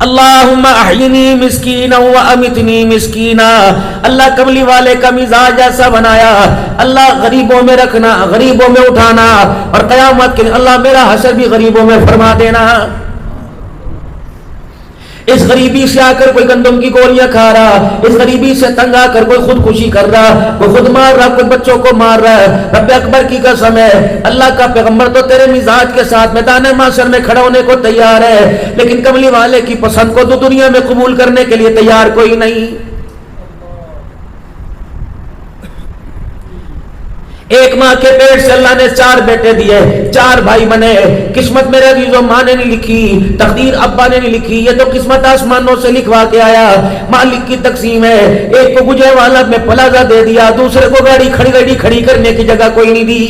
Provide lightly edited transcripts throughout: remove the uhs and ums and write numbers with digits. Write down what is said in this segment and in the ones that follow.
اللہم احینی مسکینا و امیتنی مسکینا، اللہ کملی والے کا مزاج ایسا بنایا، اللہ غریبوں میں رکھنا، غریبوں میں اٹھانا، اور قیامت کے دن اللہ میرا حشر بھی غریبوں میں فرما دینا۔ اس غریبی سے آ کر کوئی گندم کی گولیاں کھا رہا، اس غریبی سے تنگ آ کر کوئی خودکشی کر رہا، کوئی خود مار رہا، کوئی بچوں کو مار رہا ہے، رب اکبر کی قسم ہے اللہ کا پیغمبر تو تیرے مزاج کے ساتھ میدان محشر میں کھڑا ہونے کو تیار ہے، لیکن کملی والے کی پسند کو تو دنیا میں قبول کرنے کے لیے تیار کوئی نہیں۔ ایک ماں کے پیٹ سے اللہ نے 4 بیٹے دیے، 4 بھائی بنے۔ قسمت میرے عزیزو ماں نے نہیں لکھی، تقدیر ابا نے نہیں لکھی، یہ تو قسمت آسمانوں سے لکھوا کے آیا، مالک کی تقسیم ہے۔ ایک کو گجرے والا میں پلازہ دے دیا، دوسرے کو گاڑی کھڑی کرنے کی جگہ کوئی نہیں دی۔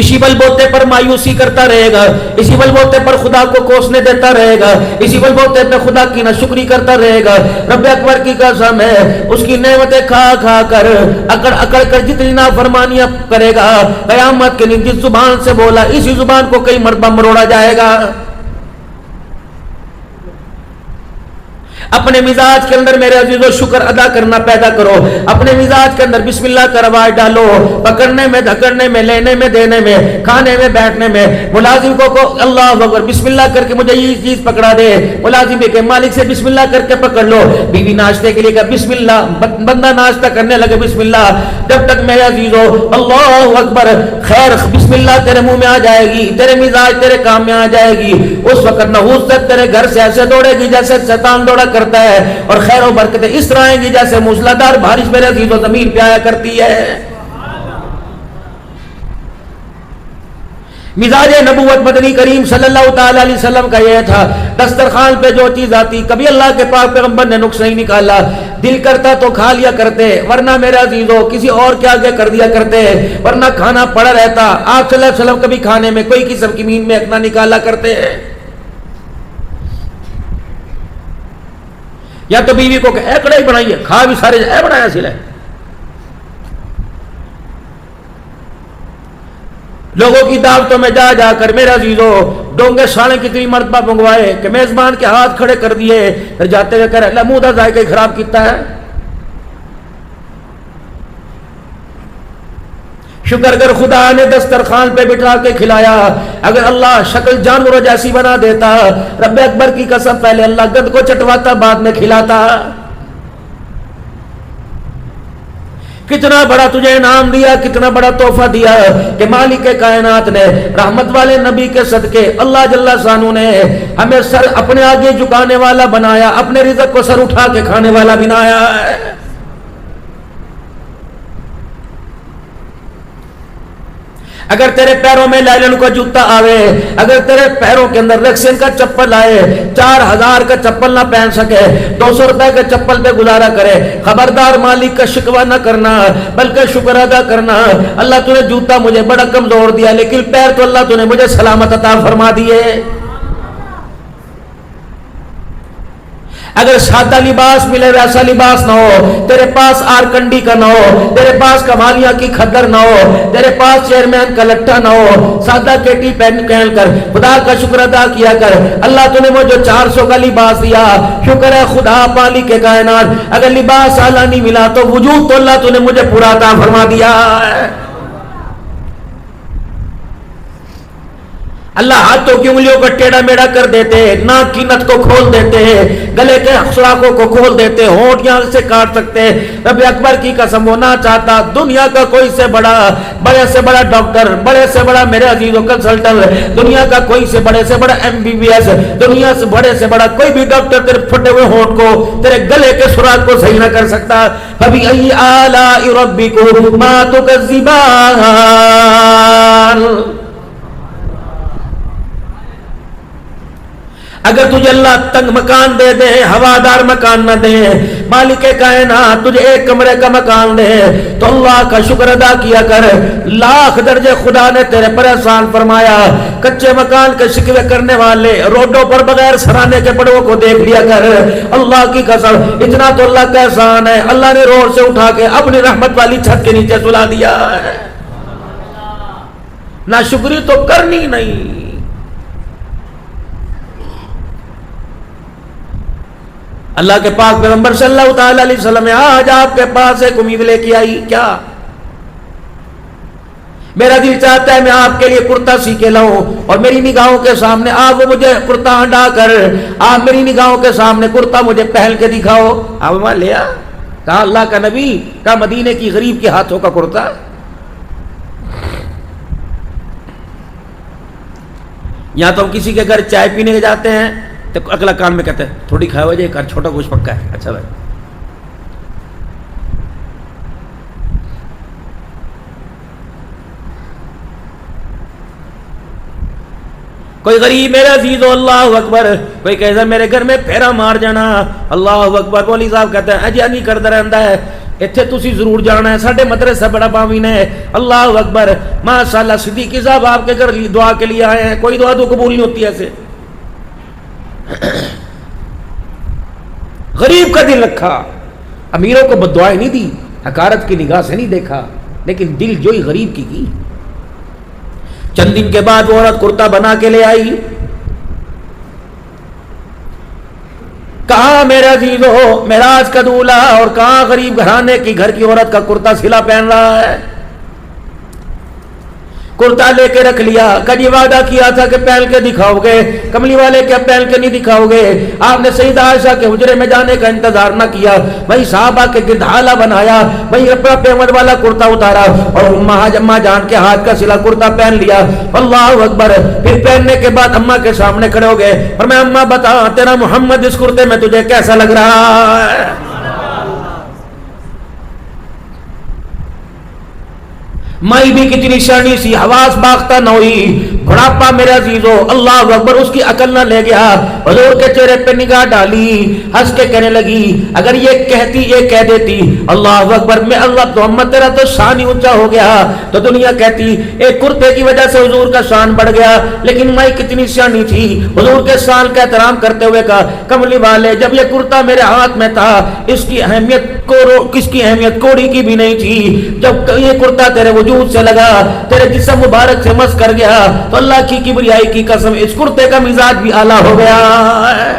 اسی بل بوتے پر مایوسی کرتا رہے گا، اسی بل بوتے پر خدا کو کوسنے دیتا رہے گا، اسی بل بوتے پر خدا کی ناشکری کرتا رہے گا۔ رب اکبر کی قسم ہے اس کی نعمتیں کھا کھا کر اکڑ کر جتنی نافرمانیاں کرے گا، قیامت کے دن جس زبان سے بولا اسی زبان کو کئی مرتبہ مروڑا جائے گا۔ اپنے مزاج کے اندر میرے عزیزو شکر ادا کرنا پیدا کرو، اپنے مزاج کے اندر بسم اللہ کا رواج ڈالو، پکڑنے میں، دھکڑنے میں، لینے میں، دینے میں، کھانے میں، بیٹھنے میں۔ ملازم کو اللہ اکبر بسم اللہ کر کے مجھے یہ چیز پکڑا دے، ملازم کے مالک سے بسم اللہ کر کے پکڑ لو، بیوی ناشتے کے لیے کہ بسم اللہ، بندہ ناشتہ کرنے لگے بسم اللہ۔ جب تک میرے عزیزو اللہ اکبر خیر بسم اللہ تیرے منہ میں آ جائے گی، تیرے مزاج تیرے کام میں آ جائے گی، اس وقت نحوست تیرے گھر سے ایسے دوڑے گی جیسے شیطان دوڑا کرتا ہے، اور خیر و برکتیں اس طرح آئیں گی جیسے موسلادھار بارش میرے عزیزو زمین پہ آیا کرتی ہے۔ مزاج نبوت مدنی کریم صلی اللہ تعالی علیہ وسلم کا یہ تھا، دسترخوان پہ جو چیز آتی کبھی اللہ کے پاک پیغمبر نے نقص نہیں نکالا، دل کرتا تو کھا لیا کرتے، ورنہ میرے عزیزو کسی اور کے آگے کر دیا کرتے، ورنہ کھانا پڑا رہتا۔ آپ صلی اللہ علیہ وسلم کبھی کھانے میں کوئی قسم کی مین میں نہ نکالا کرتے، یا تو بیوی کو کہ اے کڑھائی بنائیے، کھا بھی سارے اے بنایا سلے۔ لوگوں کی دعوتوں میں جا جا کر میرے عزیزو ڈونگے ساڑھے کتنی مرتبہ منگوائے کہ میزبان کے ہاتھ کھڑے کر دیے، پھر جاتے ہوئے کہہ رہے اللہ منہ دا ذائقہ خراب کیتا ہے۔ شکر اگر خدا نے دسترخوان پہ بٹھا کے کھلایا، اگر اللہ شکل جانوروں جیسی بنا دیتا، رب اکبر کی قسم پہلے اللہ گند کو چٹواتا بعد میں کھلاتا۔ کتنا بڑا تجھے انعام دیا، کتنا بڑا تحفہ دیا کہ مالک کائنات نے رحمت والے نبی کے صدقے اللہ جل شانہ نے ہمیں سر اپنے آگے جھکانے والا بنایا، اپنے رزق کو سر اٹھا کے کھانے والا بنایا ہے۔ اگر تیرے پیروں میں لائلن کا جوتا آوے، اگر تیرے پیروں کے اندر ریکسن کا چپل آئے، 4000 کا چپل نہ پہن سکے، 200 روپے کے چپل پہ گزارا کرے، خبردار مالک کا شکوہ نہ کرنا بلکہ شکر ادا کرنا۔ اللہ تو نے جوتا مجھے بڑا کمزور دیا، لیکن پیر تو اللہ تو نے مجھے سلامت عطا فرما دیے۔ اگر سادہ لباس ملے ویسا لباس نہ ہو، تیرے پاس آرکنڈی کا نہ ہو، تیرے پاس کمالیہ کی کھدر نہ ہو، تیرے پاس چیئرمین کا لٹھا نہ ہو، سادہ کیٹی پہن کر خدا کا شکر ادا کیا کر۔ اللہ تو نے مجھے 400 کا لباس دیا، شکر ہے خدا مالک کے کائنات۔ اگر لباس اعلیٰ نہیں ملا تو وجود تو اللہ تو نے مجھے پورا عطا فرما دیا ہے۔ اللہ ہاتھوں کی انگلیوں کو ٹیڑھا میڑھا کر دیتے، ناک کی نت کو کھول دیتے، گلے کے سوراخوں کو کھول دیتے، ہونٹ یہاں سے کاٹ سکتے۔ رب اکبر کی قسم وہ نہ چاہتا دنیا کا کوئی سے بڑا، بڑے سے بڑا ڈاکٹر، بڑے سے بڑا میرے عزیزوں کنسلٹنٹ، دنیا کا کوئی سے بڑے سے بڑا MBBS، دنیا سے بڑے سے بڑا کوئی بھی ڈاکٹر تیرے پھٹے ہوئے ہونٹ کو، تیرے گلے کے سوراخ کو صحیح نہ کر سکتا۔ فَبِأَيِّ آلَاءِ رَبِّكُمَا تُكَذِّبَانِ۔ اگر تجھے اللہ تنگ مکان دے دے، ہوادار مکان نہ دے، مالک کائنات تجھے ایک کمرے کا مکان دے، تو اللہ کا شکر ادا کیا کر۔ لاکھ درجے خدا نے تیرے پر احسان فرمایا۔ کچے مکان کے شکوے کرنے والے روڈوں پر بغیر سرانے کے بڑوں کو دیکھ لیا کر۔ اللہ کی قسم اتنا تو اللہ کا احسان ہے، اللہ نے روڈ سے اٹھا کے اپنی رحمت والی چھت کے نیچے سلا دیا ہے۔ ناشکری تو کرنی نہیں۔ اللہ کے پاک پیغمبر صلی اللہ تعالی علیہ وسلم نے آج آپ کے پاس ایک امید لے کے آئی، کیا؟ میرا دل چاہتا ہے میں آپ کے لیے کرتا سی کے لاؤں اور میری نگاہوں کے سامنے آپ مجھے کرتا ہٹا کر آپ میری نگاہوں کے سامنے کرتا مجھے پہن کے دکھاؤ۔ آپ وہاں لیا، کہا اللہ کا نبی، کہا مدینے کی غریب کے ہاتھوں کا کرتا۔ یہاں تو ہم کسی کے گھر چائے پینے کے جاتے ہیں تو اگلا کان میں کہتے ہیں تھوڑی کھائے ہو جائے، چھوٹا کچھ پکا ہے، اچھا بھائی۔ کوئی غریب میرے عزیزو اللہ اکبر، کوئی کہتا میرے گھر میں پھیرا مار جانا، اللہ اکبر۔ مولوی صاحب کہتے ہیں اجی نہیں کرتا رہتا ہے، اتنے تسی ضرور جانا ہے، ساڈے مدرسہ بڑا باوین ہے، اللہ اکبر ماشاءاللہ۔ صدیقی صاحب آپ کے گھر دعا کے لیے آئے ہیں، کوئی دعا تو قبول نہیں ہوتی ایسے۔ غریب کا دل رکھا، امیروں کو بددعائیں نہیں دی، حقارت کی نگاہ سے نہیں دیکھا، لیکن دل جوئی غریب کی۔ چند دن کے بعد وہ عورت کرتا بنا کے لے آئی، کہاں میرا عزیزو معراج کا دولہا اور کہاں غریب گھرانے کی گھر کی عورت کا کرتا سلا پہن رہا ہے۔ کرتا لے کے رکھ لیا، کبھی وعدہ کیا تھا کہ پہن کے دکھاؤ گے، کملی والے کیا پہن کے نہیں دکھاؤ گے؟ آپ نے سیدہ عائشہ کے حجرے میں جانے کا انتظار نہ کیا، وہی صحابہ کے گدھالا بنایا، وہی اپنا پیمد والا کرتا اتارا اور اماں جان کے ہاتھ کا سلا کرتا پہن لیا، اللہ اکبر۔ پھر پہننے کے بعد اماں کے سامنے کھڑے ہو گئے اور میں اماں بتا تیرا محمد اس کرتے میں تجھے کیسا لگ رہا ہے؟ مائی بھی کتنی شرنی سی، حواس باختہ نہ ہوئی، بڑھاپا میرے عزیزو اللہ اکبر، اس کی عقل نہ لے گیا۔ حضور کے چہرے پہ نگاہ ڈالی، ہنس کے کہنے لگی اگر یہ کہتی یہ کہہ دیتی اللہ اکبر میں اللہ محمد تیرا تو شان ہی اونچا ہو گیا، تو دنیا کہتی ایک کرتے کی وجہ سے حضور کا شان بڑھ گیا۔ لیکن مائی کتنی شانی تھی، حضور کے شان کا احترام کرتے ہوئے کہا کملی والے جب یہ کرتا میرے ہاتھ میں تھا اس کی اہمیت کوڑی کی بھی نہیں تھی، جب یہ کرتا تیرے وجود سے لگا تیرے جسم مبارک سے مس کر گیا تو اللہ کی کبریائی کی قسم اس کرتے کا مزاج بھی اعلیٰ ہو گیا ہے۔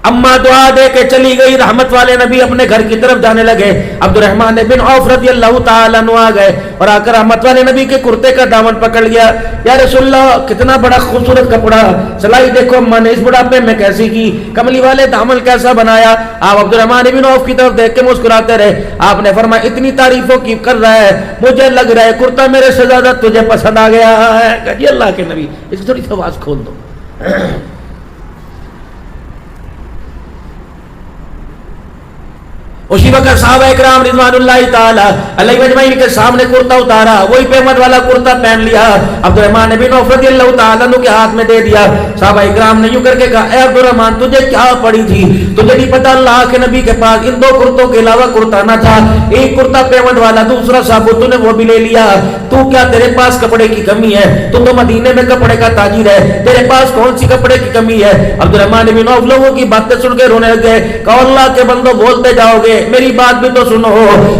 اماں دعا دے کے چلی گئی، رحمت والے نبی اپنے گھر کی طرف جانے لگے۔ عبد الرحمن بن عوف رضی اللہ تعالیٰ عنہ آ گئے اور آ کر رحمت والے نبی کے کرتے کا دامن پکڑ لیا، یا رسول اللہ کتنا بڑا خوبصورت کپڑا، سلائی دیکھو اماں نے اس بڑھاپے میں کیسی کی، کملی والے دامن کیسا بنایا۔ آپ عبد الرحمن بن عوف کی طرف دیکھ کے مسکراتے رہے۔ آپ نے فرمایا اتنی تعریفوں کی کر رہا ہے، مجھے لگ رہا ہے کرتا میرے سے زیادہ تجھے پسند آ گیا ہے۔ کہ جی اللہ کے نبی اس کی تھوڑی سی آواز کھول دو۔ اسی وقت صحابہ اکرام رضوان اللہ تعالی علیہ اجمعین کے سامنے کرتا اتارا، وہی پیمد والا کرتا پہن لیا، عبد الرحمن بن عوف رضی اللہ تعالی عنہ کے ہاتھ میں دے دیا۔ صحابہ اکرام نے یوں کر کے کہا اے عبد الرحمن تجھے کیا پڑی تھی، تجھے نہیں پتا اللہ کے نبی کے پاس ان دو کرتوں کے علاوہ کرتا نہ تھا، ایک کرتا پیمد والا دوسرا صابو تو نے وہ بھی لے لیا، تو کیا تیرے پاس کپڑے کی کمی ہے؟ تو مدینے میں کپڑے کا تاجر ہے، تیرے پاس کون سی کپڑے کی کمی ہے؟ عبد الرحمن بن عوف لوگوں کی باتیں سن کے رونے لگے، کہا اللہ کے بندو بولتے جاؤ گے میری بات بھی تو سنو،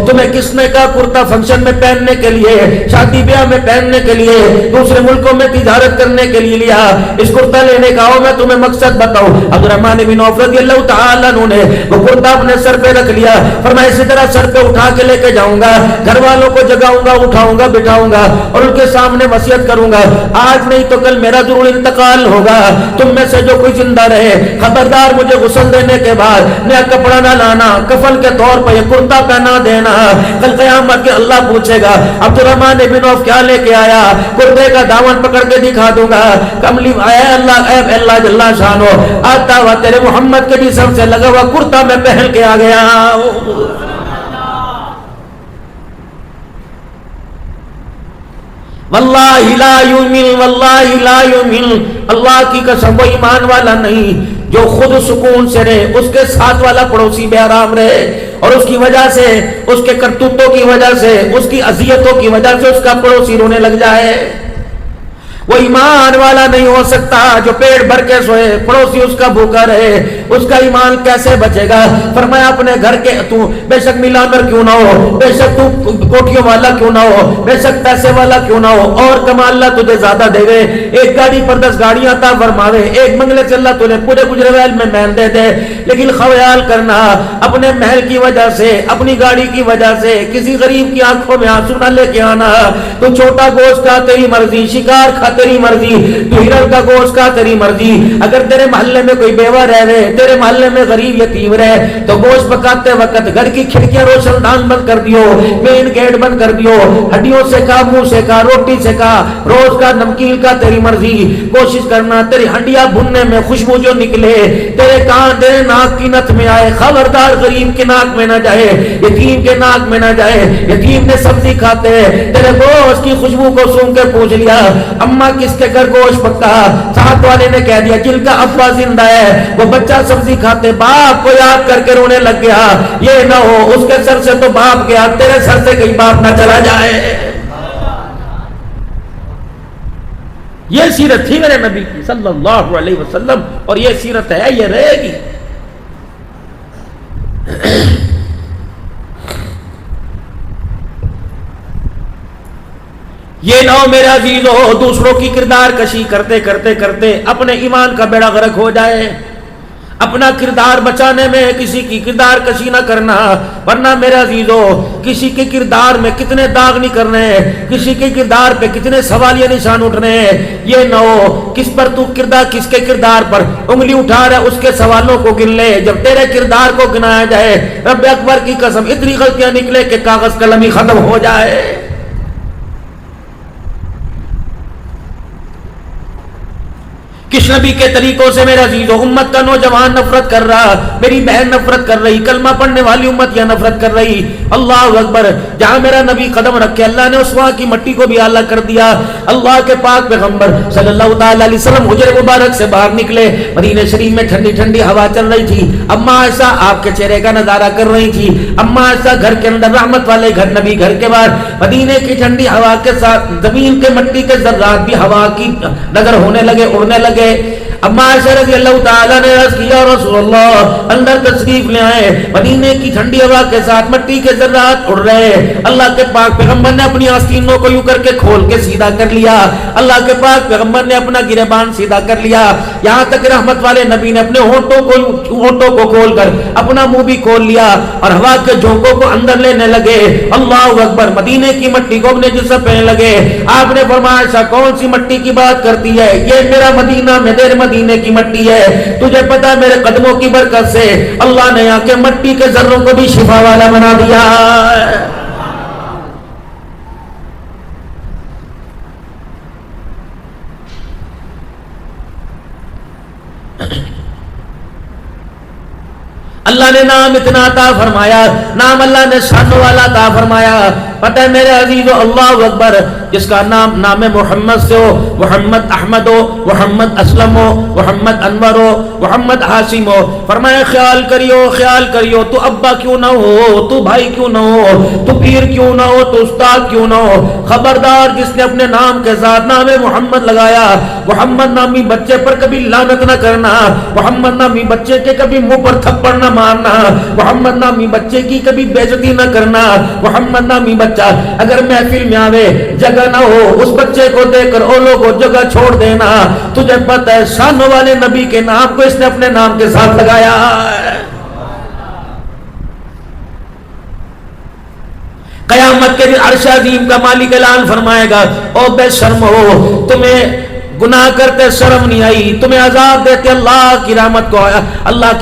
تمہیں کس نے کہا کرتا فنکشن میں پہننے کے لیے، شادی بیاہ میں پہننے کے لیے، دوسرے ملکوں میں تجارت کرنے کے لیے لیا؟ اس کرتا لینے کا ہو میں تمہیں مقصد بتاؤں۔ عبد الرحمن بن عوف رضی اللہ تعالیٰ عنہ نے وہ کرتا اپنے سر پہ رکھ لیا، فرمایا اسی طرح سر پہ اٹھا کے لے کے جاؤں گا، گھر والوں کو جگاؤں گا، اٹھاؤں گا، بٹھاؤں گا اور ان کے سامنے وصیت کروں گا آج نہیں تو کل میرا ضرور انتقال ہوگا، تم میں سے جو کوئی زندہ رہے خبردار مجھے غسل دینے کے بعد نیا کپڑا نہ لانا، کفن کے طور پر یہ کرتا پہنا دینا، کل قیامت کے اللہ پوچھے گا عبد الرحمن بن عوف کیا لے کے آیا، کرتے کا دامن پکڑ کے دکھا دوں گا، کملی اے اللہ جل شانو آتا ہوا تیرے محمد کے جسم سے لگا ہوا کرتا میں پہن کے آ گیا۔ واللہ لا یؤمن، واللہ لا یؤمن، اللہ کی قسم وہ ایمان والا نہیں جو خود سکون سے رہے، اس کے ساتھ والا پڑوسی بے آرام رہے اور اس کی وجہ سے، اس کے کرتوتوں کی وجہ سے، اس کی اذیتوں کی وجہ سے اس کا پڑوسی رونے لگ جائے۔ وہ ایمان والا نہیں ہو سکتا جو پیٹ بھر کے سوئے پڑوسی اس کا بھوکا رہے، اس کا ایمان کیسے بچے گا؟ فرمایا اپنے گھر کے تو بے شک ملانر کیوں نہ ہو، بے شک تو کوٹھیوں والا کیوں نہ ہو، بے شک پیسے والا کیوں نہ ہو، اور کما اللہ تجھے زیادہ دے گے، ایک گاڑی پر 10 گاڑیاں عطا فرماوے، ایک بنگلے سے اللہ تجھے پورے گجرال میں محل دے دے، لیکن خیال کرنا اپنے محل کی وجہ سے، اپنی گاڑی کی وجہ سے کسی غریب کی آنکھوں میں آنسو نہ لے کے آنا۔ تو چھوٹا گوشت کا تیری مرضی، شکار کھا تیری مرضی، تو ہرن کا گوشت کا تیری مرضی۔ اگر تیرے محلے میں کوئی بیوہ رہے، تیرے محلے میں غریب یتیم رہے، تو گوشت پکاتے وقت گھر کی کھڑکیاں روشن دان بند کر دیو، مین گیٹ بند کر دیو، ہڈیوں سے کا، منہ سے کا، روٹی سے کا، روز کا نمکین کا تیری مرضی۔ کوشش کرنا تیری ہڈیاں بھننے میں خوشبو جو نکلے تیرے کان تیرے ناک کی نت میں آئے، خبردار غریب کے ناک میں نہ جائے، یتیم کے ناک میں نہ جائے۔ یتیم نے سبزی کھاتے تیرے گوشت کی خوشبو کو سونگ کے پوچھ لیا اماں کس کے گھر گوشت پکا، ساتھ والے نے کہہ دیا جن کا ابا زندہ ہے، وہ بچہ سبزی کھاتے باپ کو یاد کر کے رونے لگ گیا۔ یہ نہ ہو اس کے سر سے تو باپ گیا، تیرے سر سے کہیں باپ نہ چلا جائے۔ یہ سیرت تھی میرے نبی کی صلی اللہ علیہ وسلم، اور یہ سیرت ہے، یہ رہے گی۔ یہ نہ ہو میرے عزیزو دوسروں کی کردار کشی کرتے کرتے کرتے اپنے ایمان کا بیڑا غرق ہو جائے۔ اپنا کردار بچانے میں کسی کی کردار کشی نہ کرنا، ورنہ میرے عزیزو کسی کے کردار میں کتنے داغ نہیں کرنے ہیں، کسی کے کردار پہ کتنے سوالیہ نشان اٹھنے ہیں۔ یہ نہ ہو کس پر تو کردار، کس کے کردار پر انگلی اٹھا رہا ہے اس کے سوالوں کو گن لے، جب تیرے کردار کو گنایا جائے رب اکبر کی قسم اتنی غلطیاں نکلے کہ کاغذ قلم ہی ختم ہو جائے۔ کس نبی کے طریقوں سے میرے عزیزو امت کا نوجوان نفرت کر رہا، میری بہن نفرت کر رہی، کلمہ پڑھنے والی امت یا نفرت کر رہی۔ اللہ اکبر، جہاں میرا نبی قدم رکھے اللہ نے اس وہاں کی مٹی کو بھی اعلیٰ کر دیا۔ اللہ کے پاک پیغمبر صلی اللہ تعالی علیہ وسلم حجر مبارک سے باہر نکلے، مدینہ شریف میں ٹھنڈی ٹھنڈی ہوا چل رہی تھی، اماں عائشہ آپ کے چہرے کا نظارہ کر رہی تھی۔ اماں عائشہ گھر کے اندر، رحمت والے گھر، نبی گھر کے باہر، مدینے کی ٹھنڈی ہوا کے ساتھ زمین کے مٹی کے ذرات بھی ہوا کی نظر ہونے لگے، اڑنے لگے۔ اماں عائشہ رضی اللہ تعالیٰ نے عرض کیا رسول اللہ اندر تشریف لے آئے، مدینے کی ٹھنڈی ہوا کے ساتھ مٹی کے ذرات اڑ رہے۔ اللہ کے پاک پیغمبر نے اپنی آستینوں کو یوں کر کے کھول کے سیدھا کر لیا، اللہ کے پاک پیغمبر نے اپنا گریبان سیدھا کر لیا، یہاں تک رحمت والے نبی نے اپنے ہونٹوں کو کھول کر اپنا منہ بھی کھول لیا اور ہوا کے جھونکوں کو اندر لینے لگے۔ اللہ اکبر، مدینے کی مٹی کو اپنے جسم پہنے لگے۔ آپ نے فرمایا عائشہ کون سی مٹی کی بات کرتی ہے؟ یہ میرا مدینہ میں تیرے مدینے کی مٹی ہے، تجھے پتا میرے قدموں کی برکت سے اللہ نے یہاں کے مٹی کے ذروں کو بھی شفا والا بنا دیا۔ اللہ نے نام اتنا عطا فرمایا، نام اللہ نے شان والا عطا فرمایا۔ پتہ ہے میرے عزیزو اللہ اکبر، جس کا نام محمد سے ہو، محمد احمد ہو، محمد اسلم ہو، محمد انور ہو، محمد حاشم ہو، فرمایا خیال کریو تو ابا کیوں نہ ہو، تو بھائی کیوں نہ ہو، تو پیر کیوں نہ ہو، تو استاد کیوں نہ ہو، خبردار جس نے اپنے نام کے ساتھ نام محمد لگایا، محمد نامی بچے پر کبھی لعنت نہ کرنا، محمد نامی بچے کے کبھی منہ پر تھپڑ نہ مارنا، محمد نامی بچے کی کبھی بے عزتی نہ کرنا۔ محمد نامی بچہ اگر محفل میں آوے جگہ نہ ہو اس بچے کو دے کر اولو کو جگہ چھوڑ دینا۔ تجھے پتہ ہے شان والے نبی کے نام کو اس نے اپنے نام کے ساتھ لگایا۔ قیامت کے دن عرش عظیم کا مالک اعلان فرمائے گا، او بے شرم ہو، تمہیں گناہ کرتے شرم نہیں آئی، تمہیں عذاب دیتے اللہ کی رحمت کو، اللہ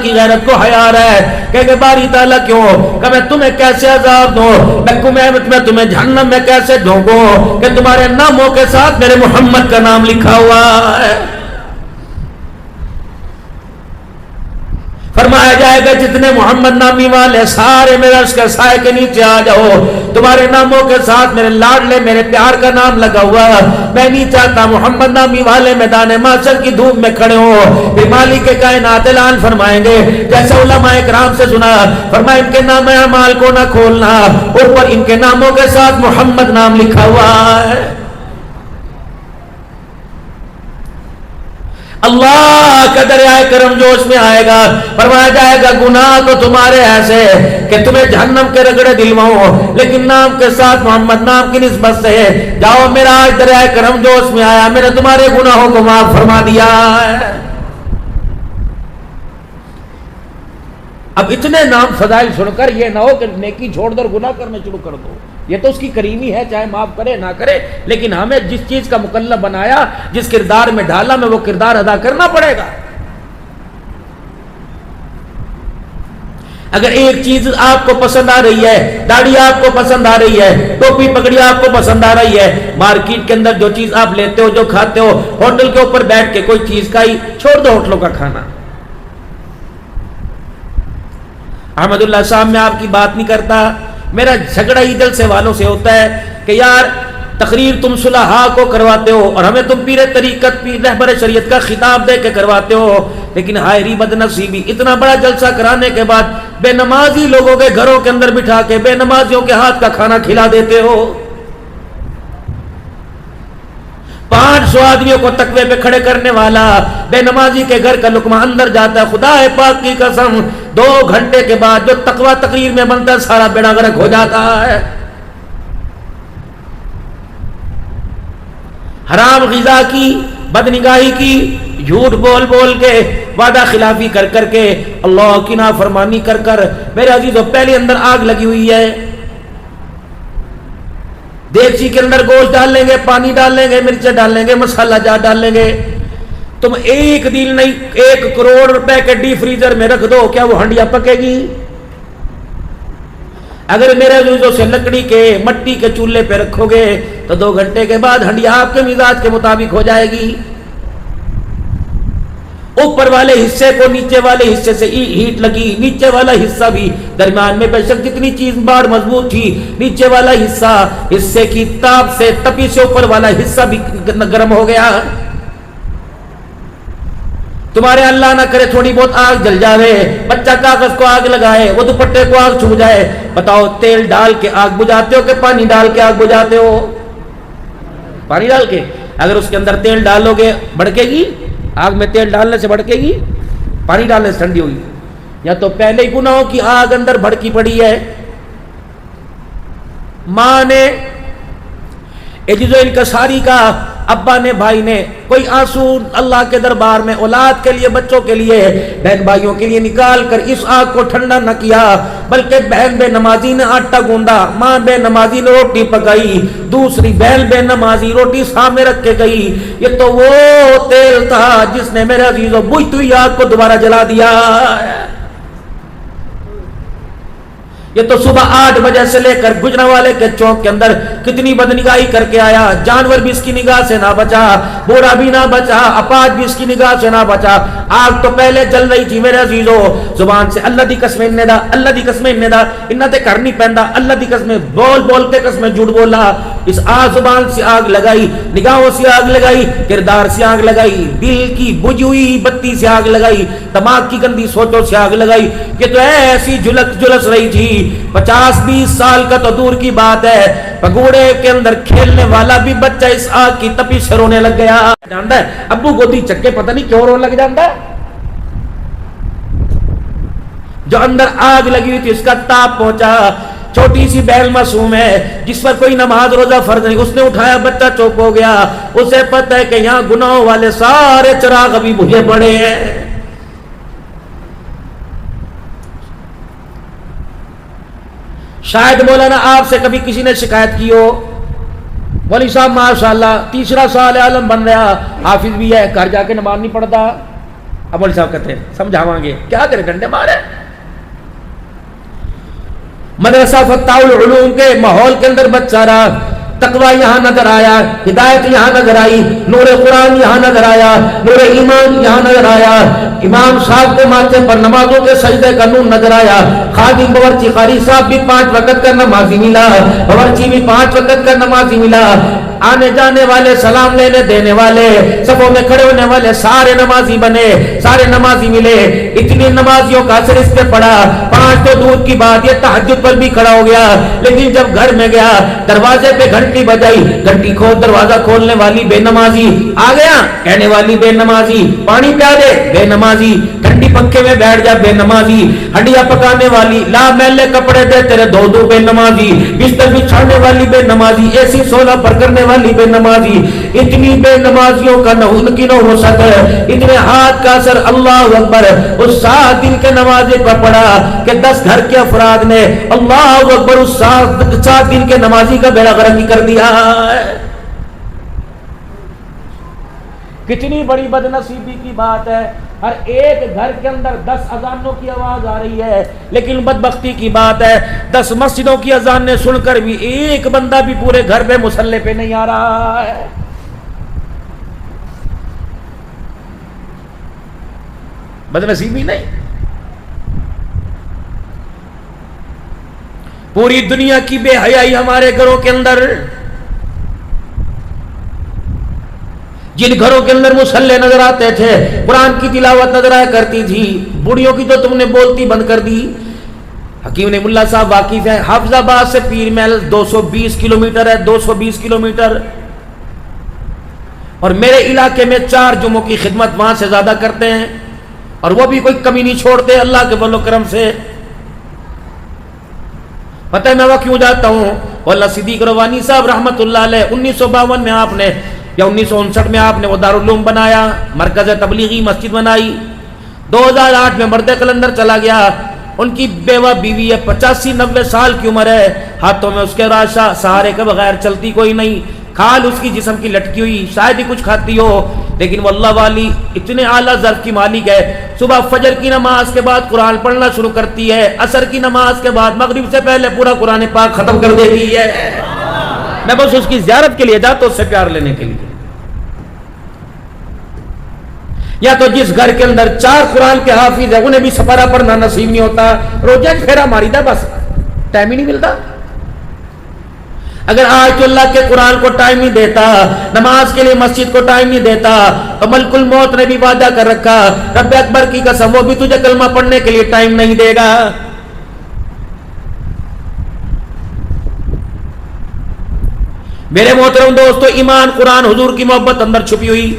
کی غیرت کو حیا ہے کہ باری تعالیٰ کیوں کہ میں تمہیں کیسے عذاب دوں، میں تمہیں جہنم میں کیسے ڈھونکوں کہ تمہارے ناموں کے ساتھ میرے محمد کا نام لکھا ہوا ہے۔ فرمایا جائے گا جتنے محمد نامی والے سارے میرے عرش کے سائے کے نیچے آ جاؤ، تمہارے ناموں کے ساتھ میرے لاڈلے میرے پیار کا نام لگا ہوا، میں نہیں چاہتا محمد نامی والے میدان محشر کی دھوپ میں کھڑے ہوں۔ پھر مالک کائنات اعلان فرمائیں گے جیسے علماء کرام سے سنا، فرمایا ان کے نام اعمال کو نہ کھولنا، اوپر ان کے ناموں کے ساتھ محمد نام لکھا ہوا ہے۔ اللہ کا کا دریائے کرم جوش میں آئے گا. فرمایا جائے گا گناہ تو تمہارے ایسے کہ تمہیں جہنم کے رگڑے دلواؤں، لیکن نام کے ساتھ محمد نام کی نسبت سے جاؤ میرا آج دریائے کرم جوش میں آیا، میں نے تمہارے گناہوں کو معاف فرما دیا ہے. اب اتنے نام فضائل سن کر یہ نہ ہو کہ نیکی چھوڑ دو اور گناہ کرنے شروع کر دو. یہ تو اس کی کریمی ہے، چاہے معاف کرے نہ کرے، لیکن ہمیں جس چیز کا مکلف بنایا، جس کردار میں ڈالا، میں وہ کردار ادا کرنا پڑے گا. اگر ایک چیز آپ کو پسند آ رہی ہے، داڑھی آپ کو پسند آ رہی ہے، ٹوپی پگڑی آپ کو پسند آ رہی ہے، مارکیٹ کے اندر جو چیز آپ لیتے ہو، جو کھاتے ہو، ہوٹل کے اوپر بیٹھ کے کوئی چیز کھائی، چھوڑ دو ہوٹلوں کا کھانا. احمد اللہ صاحب میں آپ کی بات نہیں کرتا، میرا جھگڑا ہی جلسے والوں سے ہوتا ہے کہ یار تقریر تم صلحاء کو کرواتے ہو اور ہمیں تم پیر طریقت، پیر رہبر شریعت کا خطاب دے کے کرواتے ہو، لیکن ہائری بد نصیبی اتنا بڑا جلسہ کرانے کے بعد بے نمازی لوگوں کے گھروں کے اندر بٹھا کے بے نمازیوں کے ہاتھ کا کھانا کھلا دیتے ہو. 500 آدمیوں کو تقوی پہ کھڑے کرنے والا بے نمازی کے گھر کا لقمہ اندر جاتا ہے. خدا پاک کی قسم 2 گھنٹے کے بعد جو تقوی تقریر میں بنتا ہے سارا بیڑا غرق ہو جاتا ہے. حرام غذا کی، بدنگاہی کی، جھوٹ بول بول کے، وعدہ خلافی کر کر کے، اللہ کی نافرمانی کر کر، میرے عزیزو پہلے اندر آگ لگی ہوئی ہے. دیگچی کے اندر گوشت ڈال لیں گے، پانی ڈال لیں گے، مرچیں ڈال لیں گے، مسالہ جات ڈال لیں گے. تم ایک دن نہیں 1 کروڑ روپے کے ڈی فریزر میں رکھ دو، کیا وہ ہنڈیا پکے گی؟ اگر میرے عزیزوں سے لکڑی کے، مٹی کے چولہے پہ رکھو گے تو 2 گھنٹے کے بعد ہنڈیا آپ کے مزاج کے مطابق ہو جائے گی. اوپر والے حصے کو نیچے والے حصے سے ہیٹ لگی، نیچے والا حصہ بھی درمیان میں بے شک جتنی چیز باڑ مضبوط تھی، نیچے والا حصے کی تاپ سے، تپی سے اوپر والا حصہ بھی گرم ہو گیا. تمہارے اللہ نہ کرے تھوڑی بہت آگ جل جاوے، بچہ کاغذ کو آگ لگائے، وہ دوپٹے کو آگ چھو جائے، بتاؤ تیل ڈال کے آگ بجھاتے ہو کہ پانی ڈال کے آگ بجھاتے ہو؟ پانی ڈال کے. اگر اس کے اندر تیل ڈالو گے بھڑکے گی؟ آگ میں تیل ڈالنے سے بھڑکے گی؟ پانی ڈالنے سے ٹھنڈی ہوگی. یا تو پہلے ہی گناہوں کی آگ اندر بھڑکی پڑی ہے. ماں نے عجز و انکساری کا، ابا نے، بھائی نے کوئی آنسو اللہ کے دربار میں اولاد کے لیے، بچوں کے لیے، بہن بھائیوں کے لیے نکال کر اس آگ کو ٹھنڈا نہ کیا، بلکہ بہن بے نمازی نے آٹا گوندا، ماں بے نمازی نے روٹی پکائی، دوسری بہن بے نمازی روٹی سامنے رکھ کے گئی. یہ تو وہ تیل تھا جس نے میرے عزیزوں بجھتی ہوئی آگ کو دوبارہ جلا دیا. یہ تو صبح 8 بجے سے لے کر گجرانوالے کے چوک کے اندر کتنی بدنگاہی کر کے آیا، جانور بھی اس کی نگاہ سے نہ بچا، بوڑھا بھی نہ بچا، اپاہج بھی اس کی نگاہ سے نہ بچا. آگ تو پہلے جل رہی تھی میرے عزیزو، زبان سے اللہ دی قسم اننے دا، اللہ دی قسم اننے دا، انہ تے کر نہیں پیندا، اللہ دی قسم بول بول کے قسم جھوٹ بولا. اس زبان سے آگ لگائی، نگاہوں سے آگ لگائی، کردار سے آگ لگائی، دل کی بجھی ہوئی بتی سے آگ لگائی، دماغ کی گندی سوچوں سے آگ لگائی. یہ تو ایسی جلس رہی تھی 50-20 سال کا تو دور کی بات ہے، پگوڑے کے اندر کھیلنے والا بھی بچہ اس آگ کی تپش سے رونے لگ گیا. جانتا ہے ابو گودی چکے پتہ نہیں کیوں رونے لگ جانتا ہے. جو اندر آگ لگی ہوئی تھی اس کا تاپ پہنچا. چھوٹی سی بہن معصوم ہے جس پر کوئی نماز روزہ فرض نہیں، اس نے اٹھایا، بچہ چوپ ہو گیا. اسے پتہ ہے کہ یہاں گناہوں والے سارے چراغ ابھی بجھے پڑے ہیں. شاید مولانا آپ سے کبھی کسی نے شکایت کی ہو، مولوی صاحب ماشاءاللہ 3 سال عالم بن رہا، حافظ بھی ہے، گھر جا کے نماز نہیں پڑھتا. اب مولوی صاحب کہتے ہیں سمجھاواں گے، کیا کرے ڈنڈے مارے. مدرسہ فتح العلوم کے ماحول کے اندر بچہ رہا، تقوی یہاں نظر آیا، ہدایت یہاں نظر آئی، نور قرآن یہاں نظر آیا، نور ایمان یہاں نظر آیا، امام صاحب کے ماتھے پر نمازوں کے سجدے کا نور نظر آیا. خادم باورچی قاری صاحب بھی 5 وقت کا نمازی ملا، باورچی بھی 5 وقت کا نمازی ملا. آنے جانے والے، سلام لینے دینے والے، صفوں میں کھڑے ہونے والے سارے نمازی بنے، سارے نمازی ملے۔ اتنی نمازیوں کا اثر اس پہ پڑا، 5 تو دور کی بات یہ تہجد پر بھی کھڑا ہو گیا، لیکن جب گھر میں گیا دروازے پہ گھنٹی بجائی، گھنٹی کھول، دروازہ کھولنے والی بے نمازی آ گیا، کہنے والی بے نمازی، پانی پیا دے بے نمازی، ٹھنڈی پنکھے میں بیٹھ جا بے نمازی، ہڈیاں پکانے والی، لا میلے کپڑے دے تیرے دھو دو بے نمازی، بستر بچھانے والی بے نمازی، ایسی سونا پر کرنے والی بے نمازی۔ اتنی بے نمازیوں کا ان کی نحوست ہے، اتنے ہاتھ کا اثر، اللہ اکبر، اس 7 دن کے نمازے پر پڑا کہ 10 گھر کے افراد نے اللہ اکبر اس 7 دن کے نمازی کا بیڑا غرق کر دیا ہے۔ کتنی بڑی بد نصیبی کی بات ہے، ہر ایک گھر کے اندر 10 اذانوں کی آواز آ رہی ہے، لیکن بدبختی کی بات ہے 10 مسجدوں کی اذانیں سن کر بھی ایک بندہ بھی پورے گھر پہ مصلی پہ نہیں آ رہا ہے۔ بد نصیبی نہیں، پوری دنیا کی بے حیائی ہمارے گھروں کے اندر۔ جن گھروں کے اندر مصلی نظر آتے تھے، قرآن کی تلاوت نظر آیا کرتی تھی، بوڑھیوں کی تو تم نے بولتی بند کر دی۔ حکیم نے ملا صاحب واقف ہے، حافظ آباد سے پیر محل 220 کلومیٹر ہے، 220 کلومیٹر، اور میرے علاقے میں 4 جمعوں کی خدمت وہاں سے زیادہ کرتے ہیں، اور وہ بھی کوئی کمی نہیں چھوڑتے اللہ کے فضل و کرم سے۔ پتہ ہے میں وہ کیوں جاتا ہوں؟ اللہ صدیق روانی صاحب رحمت اللہ علیہ 1952 میں آپ نے یا 1959 میں آپ نے وہ دارالعلوم بنایا، مرکز تبلیغی مسجد بنائی، 2008 میں مرد قلندر چلا گیا، ان کی بیوہ بیوی ہے، 85-90 سال کی عمر ہے، ہاتھوں میں اس کے راشا، سہارے کے بغیر چلتی کوئی نہیں، کھال اس کی جسم کی لٹکی ہوئی، شاید ہی کچھ کھاتی ہو، لیکن وہ اللہ والی اتنے اعلیٰ ظرف کی مالک ہے، صبح فجر کی نماز کے بعد قرآن پڑھنا شروع کرتی ہے، عصر کی نماز کے بعد مغرب سے پہلے پورا قرآن پاک ختم کر دیتی ہے۔ میں بس اس کی زیارت کے لیے جاتا ہوں، اس سے پیار لینے کے لیے۔ یا تو جس گھر کے اندر 4 قرآن کے حافظ ہیں انہیں بھی سپارہ پڑھنا نصیب نہیں ہوتا، روزہ پھیرا ماری دا، بس ٹائم ہی نہیں ملتا۔ اگر آج اللہ کے قرآن کو ٹائم نہیں دیتا، نماز کے لیے مسجد کو ٹائم نہیں دیتا، تو ملک الموت نے بھی وعدہ کر رکھا، رب اکبر کی قسم وہ بھی تجھے کلمہ پڑھنے کے لیے ٹائم نہیں دے گا۔ میرے محترم دوستو، ایمان، قرآن، حضور کی محبت اندر چھپی ہوئی۔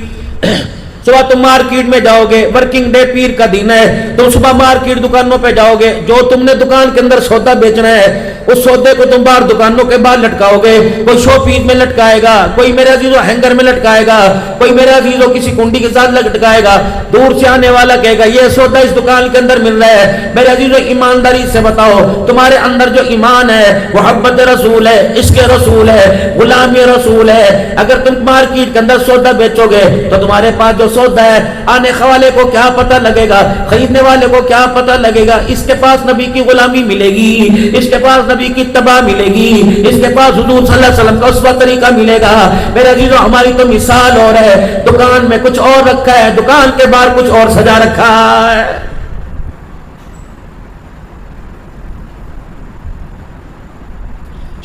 صبح تم مارکیٹ میں جاؤ گے، ورکنگ ڈے پیر کا دن ہے، تم صبح مارکیٹ دکانوں پہ جاؤ گے، جو تم نے دکان کے اندر سودا بیچنا ہے اس سودے کو تم باہر دکانوں کے باہر لٹکاؤ گے، کوئی شو پیس میں لٹکائے گا، کوئی میرے عزیزو ہینگر میں لٹکائے گا، کوئی میرے عزیزو کسی کنڈی کے ساتھ لٹکائے گا، دور سے آنے والا کہے گا یہ سودا اس دکان کے اندر مل رہا ہے۔ میرے عزیزو ایمانداری سے بتاؤ، تمہارے اندر جو ایمان ہے، محبت رسول ہے، عشق رسول ہے، غلامی رسول ہے، اگر تم مارکیٹ کے اندر سودا بیچو گے تو تمہارے پاس جو سودا ہے، آنے والے کو کیا پتہ لگے گا، خریدنے والے کو کیا پتہ لگے گا، اس کے پاس نبی کی غلامی ملے گی، اس کے پاس نبی کی اتباع ملے گی، اس کے پاس حضور صلی اللہ علیہ وسلم کا اسوہ طریقہ ملے گا۔ میرے عزیزو، ہماری تو مثال اور ہے، دکان میں کچھ اور رکھا ہے، دکان کے باہر کچھ اور سجا رکھا ہے۔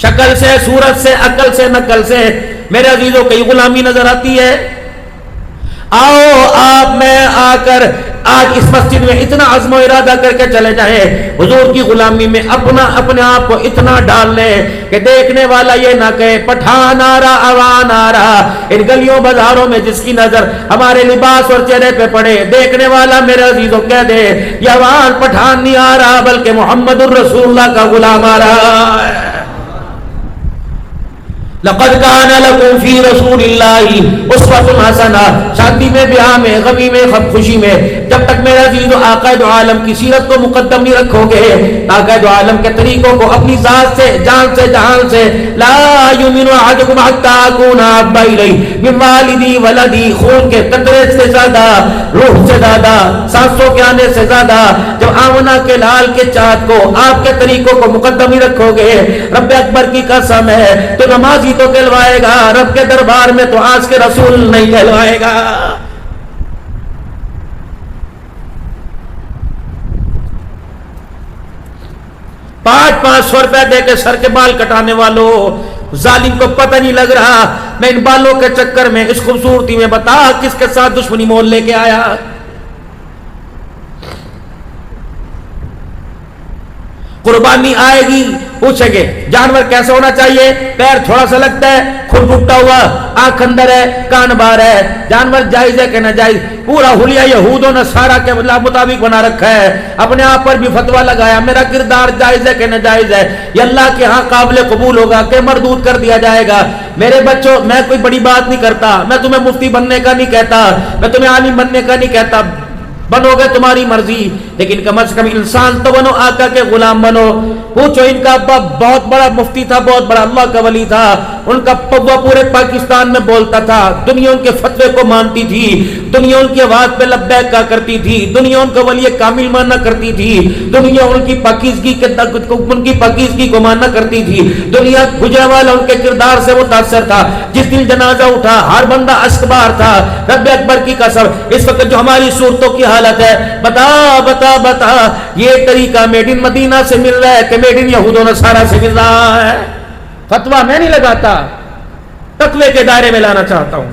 شکل سے، صورت سے، عقل سے، نقل سے میرے عزیزو کئی غلامی نظر آتی ہے۔ آؤ آپ میں آ کر آج اس مسجد میں اتنا عزم و ارادہ کر کے چلے جائیں، حضور کی غلامی میں اپنے آپ کو اتنا ڈال لیں کہ دیکھنے والا یہ نہ کہے پٹھان آ رہا، عوان آ رہا۔ ان گلیوں بازاروں میں جس کی نظر ہمارے لباس اور چہرے پہ پڑے، دیکھنے والا میرے عزیزوں کہہ دے یہ عوان پٹھان نہیں آ رہا بلکہ محمد الرسول اللہ کا غلام آ رہا ہے۔ لقد كان لكم في رسول الله اسوة حسنة۔ شادی میں، بیاہ میں، غمی میں، خوشی میں، جب تک میرا عزیز آقا دو عالم کی سیرت کو مقدم نہیں رکھو گے، آقا دو عالم کے طریقوں کو اپنی ذات سے، جان سے، جہان سے، لا يؤمن احدكم حتى اكون احب اليه من والدي ولدي، خون کے قطرے سے زیادہ، روح سے زیادہ، سانسوں کے آنے سے زیادہ، جب آمنہ کے لال کے چاند کو، آپ کے طریقوں کو مقدم نہیں رکھو گے، رب اکبر کی قسم ہے تو نمازی تو کہلوائے گا، رب کے دربار میں تو آج کے رسول نہیں کہلوائے گا۔ $500 دے کے سر کے بال کٹانے والوں، ظالم کو پتہ نہیں لگ رہا میں ان بالوں کے چکر میں، اس خوبصورتی میں، بتا کس کے ساتھ دشمنی مول لے کے آیا؟ قربانی آئے گی، پوچھیں گے جانور کیسا ہونا چاہیے؟ پیر تھوڑا سا لگتا ہے، کھر ٹوٹا ہوا، آنکھ اندر ہے، کان باہر ہے، جانور جائز ہے کہ ناجائز؟ پورا حلیہ یہود و نصارہ کے مطابق بنا رکھا ہے، اپنے آپ پر بھی فتویٰ لگایا میرا کردار جائز ہے کہ ناجائز ہے، یہ اللہ کے ہاں قابل قبول ہوگا کہ مردود کر دیا جائے گا؟ میرے بچوں، میں کوئی بڑی بات نہیں کرتا، میں تمہیں مفتی بننے کا نہیں کہتا، میں تمہیں عالم بننے کا نہیں کہتا، بنو گے تمہاری مرضی، لیکن کم از کم انسان تو بنو، آقا کے غلام بنو۔ پوچھو ان کا ابا بہت بڑا مفتی تھا، بہت بڑا اللہ کا ولی تھا، ان کا پوا پورے پاکستان میں بولتا تھا، دنیا ان کے فتوے کو مانتی تھی، دنیا ان کی آواز پہ لبیک کہا کرتی تھی، دنیا ان کو ولی کامل ماننا کرتی تھی، دنیا ان کی پاکیزگی کو ماننا کرتی تھی، دنیا گجرا والا ان کے کردار سے متاثر تھا۔ جس دن جنازہ اٹھا ہر بندہ اشکبار تھا، رب اکبر کی قسم اس وقت جو ہماری صورتوں کی حالت ہے، بتا بتا بتا یہ طریقہ میڈ ان مدینہ سے مل رہا ہے کہ میڈ ان یہود و نصارہ سے مل رہا ہے؟ فتویٰ میں نہیں لگاتا، تقوی کے دائرے میں لانا چاہتا ہوں۔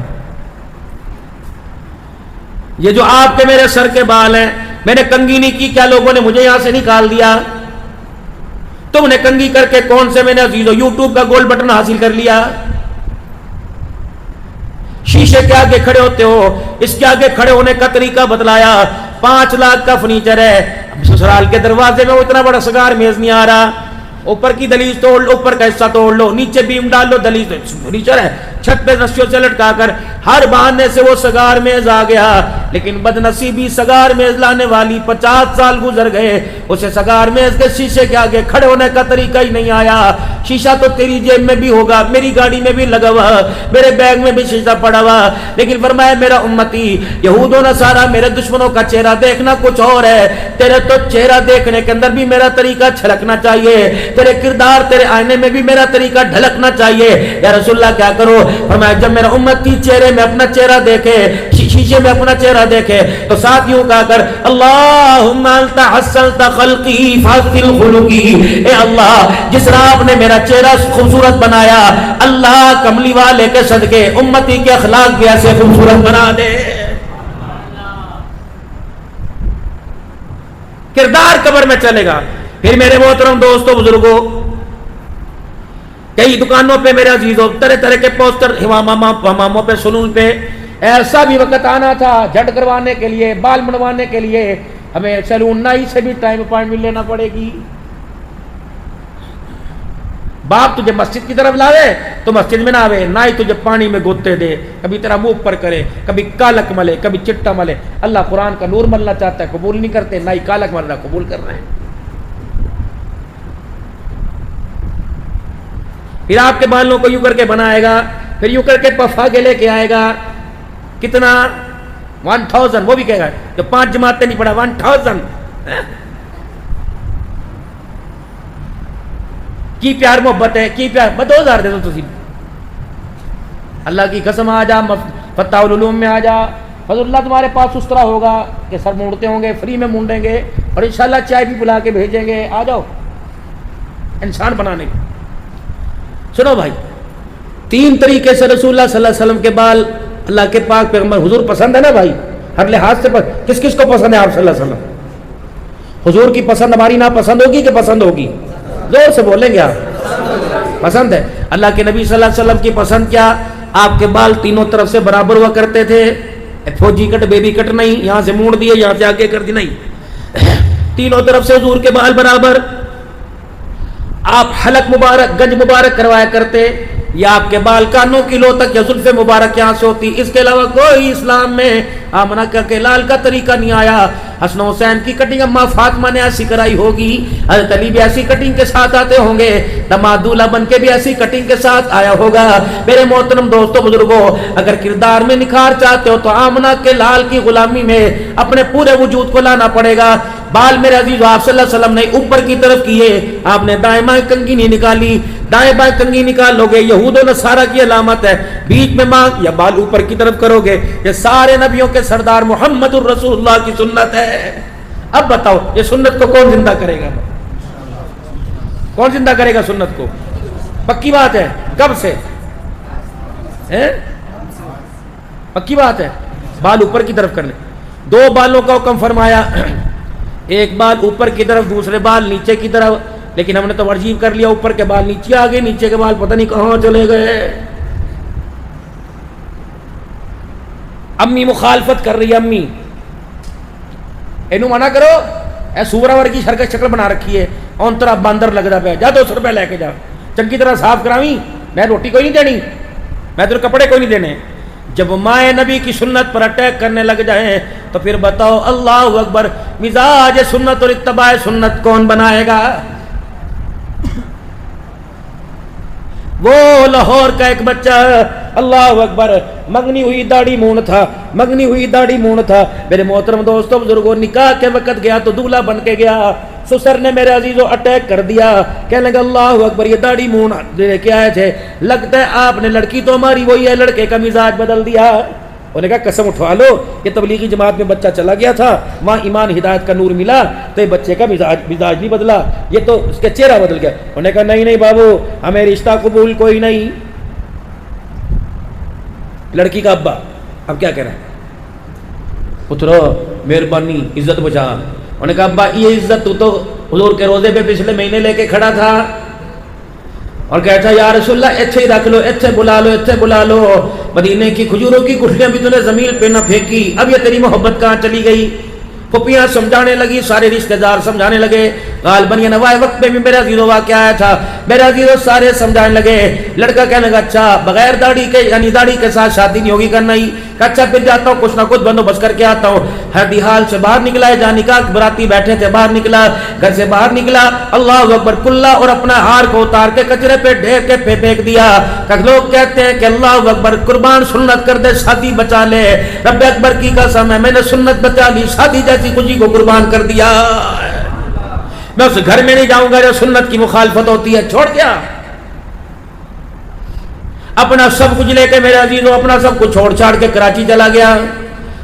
یہ جو آپ کے میرے سر کے بال ہیں، میں نے کنگھی نہیں کی، کیا لوگوں نے مجھے یہاں سے نکال دیا؟ تم نے کنگھی کر کے کون سے میں نے عزیزو یوٹیوب کا گولڈ بٹن حاصل کر لیا؟ شیشے کے آگے کھڑے ہوتے ہو، اس کے آگے کھڑے ہونے کا طریقہ بتلایا، 5 لاکھ کا فرنیچر ہے، سسرال کے دروازے میں وہ اتنا بڑا سگار میز نہیں آ رہا، اوپر کی دہلیز توڑ لو، اوپر کا حصہ توڑ لو، نیچے بیم ڈال لو، دہلیز فرنیچر ہے، چھت پہ رسیوں سے لٹکا کر ہر بہانے سے وہ سگار میز آ گیا، لیکن بدنصیبی سگار میز لانے والی 50 سال گزر گئے، اسے سگار میز کے شیشے کے آگے کھڑے ہونے کا طریقہ ہی نہیں آیا۔ شیشہ تو تیری جیب میں بھی ہوگا، میری گاڑی میں بھی لگا ہوا، میرے بیگ میں بھی شیشہ پڑا ہوا، لیکن فرمایا میرا امتی یہود و نصارہ میرے دشمنوں کا چہرہ دیکھنا کچھ اور ہے، تیرے تو چہرہ دیکھنے کے اندر بھی میرا طریقہ چھلکنا چاہیے، تیرے کردار تیرے آئینے میں بھی میرا طریقہ ڈھلکنا چاہیے۔ یا رسول اللہ کیا کرو؟ فرمایا جب میرا امتی چہرے میں اپنا چہرہ دیکھے، شیشے میں اپنا چہرہ دیکھے، تو ساتھ یوں کہا کر اللہم انت حسنت خلقی فحسن خلقی، اے اللہ جس طرح آپ نے میرا چہرہ خوبصورت بنایا، اللہ کملی والے کے صدقے امتی کے اخلاق بھی ایسے خوبصورت بنا دے۔ کردار قبر میں چلے گا۔ پھر میرے محترم دوستو بزرگوں، کئی دکانوں پہ میرے عزیزوں طرح طرح کے پوسٹر، ہماموں پہ، سلون پہ، ایسا بھی وقت آنا تھا جھٹ کروانے کے لیے، بال منڈوانے کے لیے ہمیں سیلون نائی سے بھی ٹائم اپائنٹمنٹ لینا پڑے گی۔ باپ تجھے مسجد کی طرف لاوے تو مسجد میں نہ آوے، نائی تجھے پانی میں گوتے دے، کبھی تیرا منہ پر کرے، کبھی کالک ملے، کبھی چٹا ملے۔ اللہ قرآن کا نور ملنا چاہتا ہے، قبول نہیں کرتے، نائی کالک مل رہا قبول کر رہے ہیں۔ پھر آپ کے بالوں کو یوں کر کے بنائے گا، پھر یوں کر کے پفا کے لے کے آئے گا، کتنا 1000، وہ بھی کہے گا جو 5 جماعتیں نہیں پڑھا 1000 کی پیار محبت ہے، کی پیار 2000 دے دو تسی، اللہ کی قسم آ جا، فتح العلوم میں آ جا، فضل اللہ تمہارے پاس اس طرح ہوگا کہ سر مونڈتے ہوں گے، فری میں مونڈیں گے، اور انشاءاللہ چائے بھی بلا کے بھیجیں گے، آ جاؤ انسان بنانے کے۔ سنو بھائی، 3 طریقے سے رسول اللہ صلی اللہ علیہ وسلم کے بال اللہ کے پاک پیغمبر حضور پسند ہے نا بھائی، ہر لحاظ سے کس کس کو پسند ہے آپ صلی اللہ علیہ وسلم؟ حضور کی پسند ہماری ناپسند ہوگی کہ پسند ہوگی؟ زور سے بولیں گے آپ، پسند ہے۔ اللہ کے نبی صلی اللہ علیہ وسلم کی پسند کیا؟ آپ کے بال تینوں طرف سے برابر ہوا کرتے تھے، فوجی کٹ بیبی کٹ نہیں، یہاں سے موڑ دیے یہاں سے آگے کر دی نہیں، تینوں طرف سے حضور کے بال برابر۔ آپ حلق مبارک گنج مبارک کروایا کرتے، یا آپ کے بال کانوں کی لو تک یا زلف مبارک یہاں سے ہوتی، اس کے علاوہ کوئی اسلام میں آمنہ کے لال کا طریقہ نہیں آیا۔ حسن حسین کی کٹنگ اماں فاطمہ نے ایسی کرائی ہوگی، حضرت علی بھی ایسی کٹنگ کے ساتھ آتے ہوں گے، داماد دولہا بن کے بھی ایسی کٹنگ کے ساتھ آیا ہوگا۔ میرے محترم دوستو بزرگوں، اگر کردار میں نکھار چاہتے ہو تو آمنہ کے لال کی غلامی میں اپنے پورے وجود کو لانا پڑے گا۔ بال میرے عزیز آپ صلی اللہ علیہ وسلم نے اوپر کی طرف کیے، آپ نے دائیں بائیں کنگھی نہیں نکالی، دائیں بائیں کنگھی نکال لو گے یہود و نصارہ کی علامت ہے، بیچ میں مانگ یا بال اوپر کی طرف کرو گے، یہ سارے نبیوں کے سردار محمد الرسول اللہ کی سنت ہے۔ اب بتاؤ یہ سنت کو کون زندہ کرے گا؟ کون زندہ کرے گا سنت کو؟ پکی بات ہے، کب سے؟ پکی بات ہے. بال اوپر کی طرف کرنے. 2 بالوں کا حکم فرمایا, ایک بال اوپر کی طرف, دوسرے بال نیچے کی طرف. لیکن ہم نے تو ورجیب کر لیا, اوپر کے بال نیچے آ گئے, نیچے کے بال پتہ نہیں کہاں چلے گئے. امی مخالفت کر رہی ہے, امی اینو منع کرو, اے سوراور کی شکل بنا رکھی ہے, اون طرح باندر لگتا پیا, جا 200 روپے لے کے جا, چنگی طرح صاف کراویں, میں روٹی کوئی نہیں دینی, میں تیرے کپڑے کوئی نہیں دینے. جب مائیں نبی کی سنت پر اٹیک کرنے لگ جائیں تو پھر بتاؤ اللہ اکبر, مزاج سنت اور اتباع سنت کون بنائے گا؟ وہ لاہور کا ایک بچہ, اللہ اکبر, منگنی ہوئی داڑھی مونڈ تھا, منگنی ہوئی داڑھی مونڈ تھا. میرے محترم دوستوں بزرگوں, نکاح کے وقت گیا تو دولہا بن کے گیا, سسر نے میرے عزیزوں اٹیک کر دیا, کہنے لگا اللہ اکبر یہ داڑھی مونڈ لے کے آئے تھے, لگتا ہے آپ نے لڑکی تو ہماری وہی ہے, لڑکے کا مزاج بدل دیا. انہوں نے کہا قسم اٹھوا لو, یہ تبلیغی جماعت میں بچہ چلا گیا تھا, وہاں ایمان ہدایت کا نور ملا, تو یہ بچے کا مزاج نہیں بدلا, یہ تو اس کا چہرہ بدل گیا. انہوں نے کہا نہیں بابو, ہمیں رشتہ قبول کوئی نہیں. لڑکی کا ابا اب کیا کہہ رہا ہے, پترو مہربانی عزت بچا. انہوں نے کہا ابا یہ عزت تو حضور کے روزے پہ پچھلے مہینے لے کے کھڑا تھا, اور کہتا یا رسول اللہ ایتھے ہی رکھ لو, ایتھے بلا لو, ایتھے بلا لو, مدینے کی کھجوروں کی گٹھلیاں بھی تو نے زمین پہ نہ پھینکی, اب یہ تیری محبت کہاں چلی گئی. پھپھیاں سمجھانے لگی, سارے رشتہ دار سمجھانے لگے. غالباً یہ نوائے وقت میں بھی میرا عزیزو واقعہ آیا تھا, میرا عزیزو سارے سمجھانے لگے. لڑکا کہنے لگا اچھا بغیر داڑھی کے یعنی داڑھی کے ساتھ شادی نہیں ہوگی کرنا ہی, اچھا پھر جاتا ہوں کچھ نہ کچھ بندوبست کر کے آتا ہوں. ہردی حال سے باہر نکلا ہے, جہاں نکاح براتی بیٹھے تھے باہر نکلا, گھر سے باہر نکلا, اللہ اکبر, کلا اور اپنا ہار کو اتار کے کچرے پہ ڈھیر کے پھینک دیا. لوگ کہتے ہیں کہ اللہ اکبر قربان سنت کر دے, شادی بچا لے, رب اکبر کی قسم ہے میں نے سنت بچا لی, شادی جیسی خوشی کو قربان کر دیا. میں اس گھر میں نہیں جاؤں گا جو سنت کی مخالفت ہوتی ہے. چھوڑ دیا اپنا سب کچھ لے کے میرے عزیزوں, اپنا سب کچھ چھوڑ چھاڑ کے کراچی چلا گیا.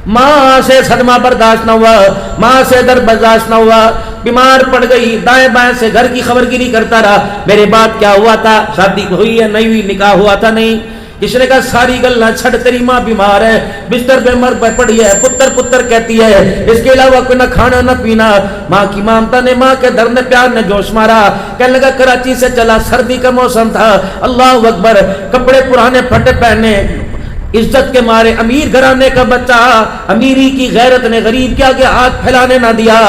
ماں سے صدمہ برداشت نہ ہوا, ماں سے درد برداشت نہ ہوا, بیمار پڑ گئی, دائیں بائیں سے گھر کی خبر گیری کرتا رہا. میرے بعد کیا ہوا تھا, شادی ہوئی ہے نہیں ہوئی, نکاح ہوا تھا نہیں. اس نے کہا ساری گل نہ چھڑ, تیری ماں بیمار ہے, بستر پہ مر پڑی ہے, پتر کہتی ہے, اس کے علاوہ کوئی نہ کھانا نہ پینا. ماں کی ممتا نے, ماں کے درد نے, پیار نے جوش مارا. کہنے لگا کراچی سے چلا, سردی کا موسم تھا, اللہ اکبر, کپڑے پرانے پھٹے پہنے, عزت کے مارے, امیر گھرانے کا بچہ, امیری کی غیرت نے غریب کے آگے ہاتھ پھیلانے نہ دیا.